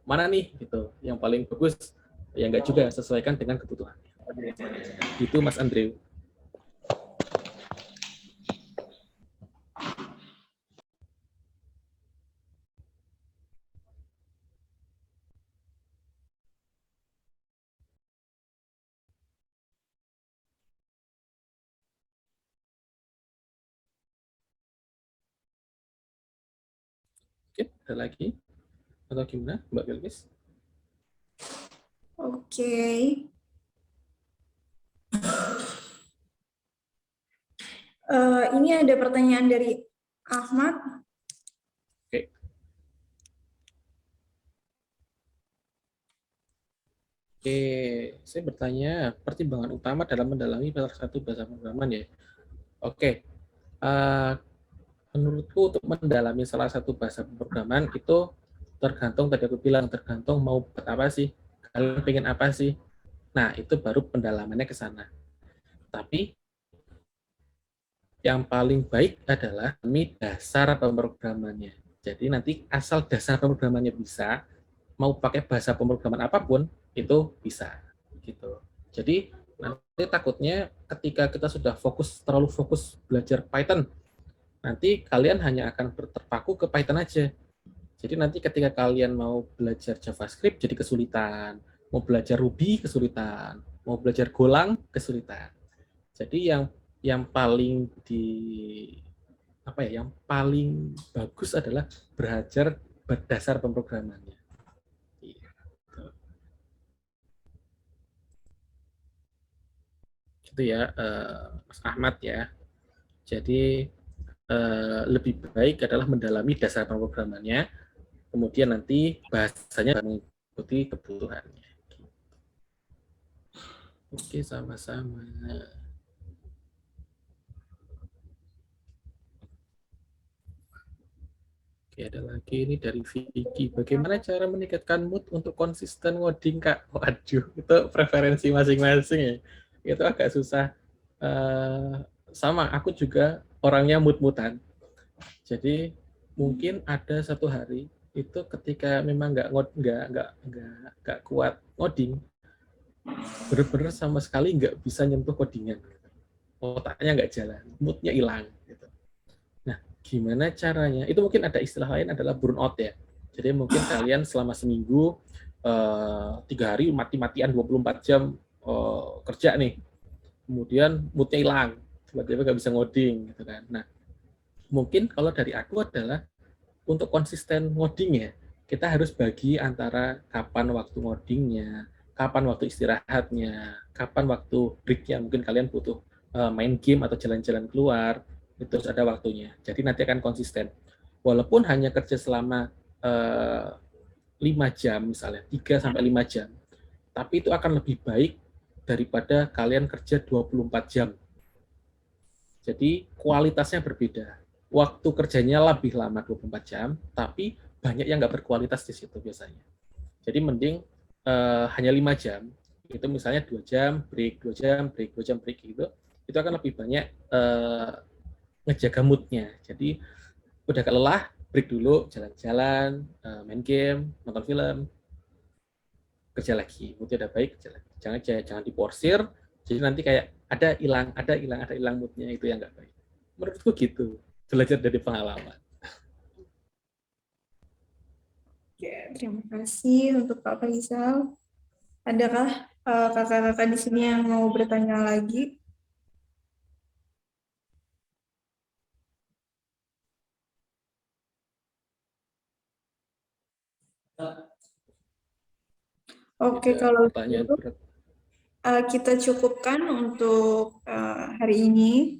mana nih gitu, yang paling bagus, ya nggak juga, sesuaikan dengan kebutuhan. Itu Mas Andrew. Oke, ada lagi? Atau gimana, Mbak Belkis? Oke. Ini ada pertanyaan dari Ahmad. Oke. Oke, saya bertanya, pertimbangan utama dalam mendalami salah satu bahasa programan ya. Oke, menurutku untuk mendalami salah satu bahasa pemrograman itu tergantung, tadi aku bilang, tergantung mau buat apa sih, kalian pengen apa sih. Nah, itu baru pendalamannya ke sana. Tapi yang paling baik adalah dasar pemrogramannya. Jadi nanti asal dasar pemrogramannya bisa, mau pakai bahasa pemrograman apapun, itu bisa. Gitu. Jadi nanti takutnya ketika kita sudah terlalu fokus belajar Python, nanti kalian hanya akan terpaku ke Python aja. Jadi nanti ketika kalian mau belajar JavaScript jadi kesulitan, mau belajar Ruby kesulitan, mau belajar Golang kesulitan. Jadi yang paling yang paling bagus adalah belajar berdasar pemrogramannya. Gitu ya, Mas Ahmad ya. Jadi lebih baik adalah mendalami dasar pemrogramannya, kemudian nanti bahasanya mengikuti kebutuhannya. Oke, sama-sama. Oke, ada lagi ini dari Vicky. Bagaimana cara meningkatkan mood untuk konsisten ngoding, Kak? Waduh, itu preferensi masing-masing ya. Itu agak susah. Sama, aku juga orangnya mood-moodan. Jadi mungkin ada satu hari itu ketika memang nggak kuat ngoding, bener-bener sama sekali nggak bisa nyentuh codingan. Otaknya nggak jalan, moodnya hilang. Gitu. Nah, gimana caranya? Itu mungkin ada istilah lain adalah burnout ya. Jadi mungkin kalian selama seminggu 3 hari mati-matian 24 jam kerja nih. Kemudian moodnya hilang, tiba-tiba nggak bisa ngoding gitu kan. Nah, mungkin kalau dari aku adalah untuk konsisten ngoding ya, kita harus bagi antara kapan waktu ngodingnya, kapan waktu istirahatnya, kapan waktu breaknya. Mungkin kalian butuh main game atau jalan-jalan keluar, itu harus ada waktunya. Jadi nanti akan konsisten. Walaupun hanya kerja selama 5 jam misalnya, 3 sampai 5 jam, tapi itu akan lebih baik daripada kalian kerja 24 jam. Jadi kualitasnya berbeda. Waktu kerjanya lebih lama 24 jam, tapi banyak yang nggak berkualitas di situ biasanya. Jadi mending hanya 5 jam, itu misalnya 2 jam, break, 2 jam, break, 2 jam, break gitu, itu akan lebih banyak ngejaga mood-nya. Jadi udah agak lelah, break dulu, jalan-jalan, main game, nonton film, kerja lagi. Moodnya udah baik, kerja lagi. Jangan diporsir, jadi nanti kayak ada hilang moodnya, itu yang nggak baik. Menurutku gitu, belajar dari pengalaman. Oke, terima kasih untuk Pak Faisal. Adakah kakak-kakak di sini yang mau bertanya lagi? Oke, kalau Pertanyaan gitu berat. kita cukupkan untuk hari ini.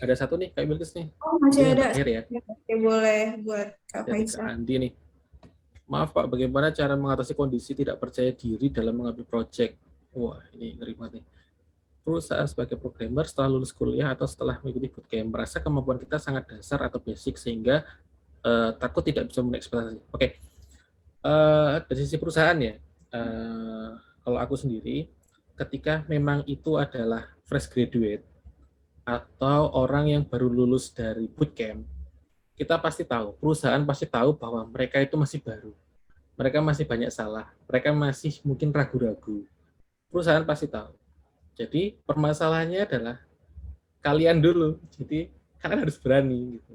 Ada satu nih, Kak Bilkis nih. Oh, masih Ini yang ada. terakhir ya. Oke, boleh buat Kak Dari Kak Faisal. Andi nih. Maaf Pak, bagaimana cara mengatasi kondisi tidak percaya diri dalam mengambil proyek? Wah, ini ngeri banget nih. Perusahaan sebagai programmer setelah lulus kuliah atau setelah mengikuti bootcamp, merasa kemampuan kita sangat dasar atau basic sehingga takut tidak bisa memenuhi ekspektasi. Oke. Dari sisi perusahaan ya, kalau aku sendiri, ketika memang itu adalah fresh graduate atau orang yang baru lulus dari bootcamp, kita pasti tahu, perusahaan pasti tahu bahwa mereka itu masih baru. Mereka masih banyak salah, mereka masih mungkin ragu-ragu. Perusahaan pasti tahu. Jadi permasalahannya adalah kalian dulu. Jadi kalian harus berani gitu.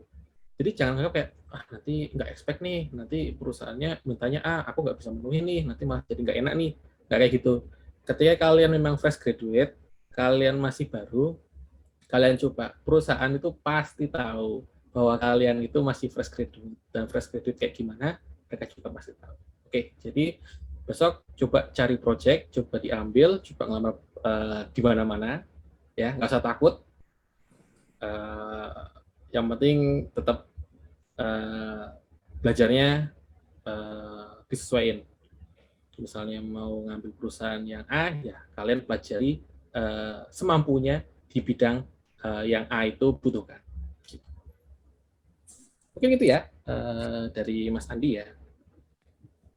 Jadi jangan anggap kayak nanti nggak expect nih, nanti perusahaannya mintanya aku nggak bisa memenuhi nih, nanti malah jadi nggak enak nih. Nggak kayak gitu. Ketika kalian memang fresh graduate, kalian masih baru, kalian coba. Perusahaan itu pasti tahu bahwa kalian itu masih fresh graduate, dan fresh graduate kayak gimana, mereka juga pasti tahu. Oke, jadi besok coba cari project, coba diambil, coba ngelamar di mana-mana, ya nggak usah takut. Yang penting tetap belajarnya disesuaikan. Misalnya mau ngambil perusahaan yang A, ya kalian pelajari semampunya di bidang yang A itu butuhkan. Mungkin itu ya dari Mas Andi ya.